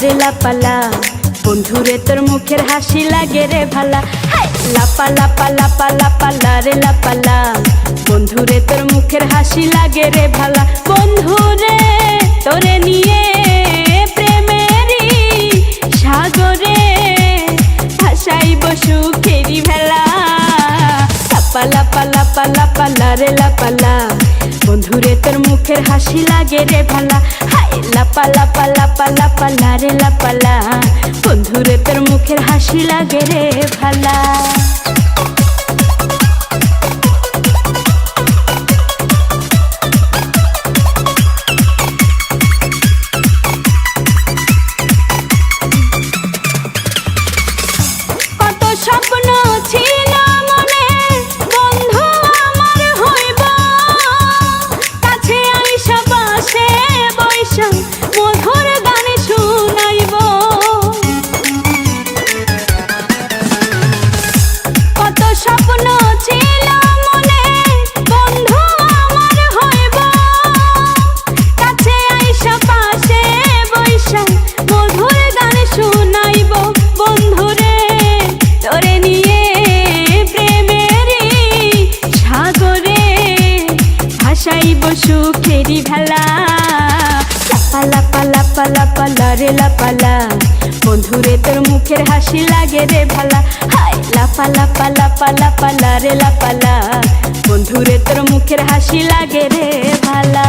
রে লাপালা, বন্ধুরে তোর মুখের হাসি লাগে রে ভালা। হাই লাপা লাপা লাপা লাপালা রে লাপালা, বন্ধুরে তোর মুখের হাসি লাগে রে ভালা। বন্ধুরে তোরে নিয়ে প্রেমেরই সাগরে ভাসাইব সুখেরি ভেলা। লাপা লাপা লাপা লাপালা রে লাপালা, বন্ধুরে তোর মুখের হাসি লাগে রে ভালা। হাই লাপা লাপা লাপা লাপালা রে লাপালা, বন্ধুরে তোর মুখের হাসি লাগে রে ভালা। কত স্বপ্ন ছিল মনে, বন্ধু আমার হইব, কাছে আইসা পাশে বৈশা মধুর গান শুনাইব। কত স্বপ্ন ছিল মনে, বন্ধু আমার হইব, কাছে আইসা পাশে বৈশা মধুর গান শুনাইব। বন্ধুরে তোরে নিয়ে প্রেমেরই সাগরে ভাসাইব সুখেরি ভেলা। লাপা লাপা লাপা লাপালা রে লাপালা, বন্ধুরে তোর মুখের হাসি লাগে রে ভালা। হাই লাপা লাপা লাপা লাপালা রে লাপালা, বন্ধুরে তোর মুখের হাসি লাগে রে ভালা।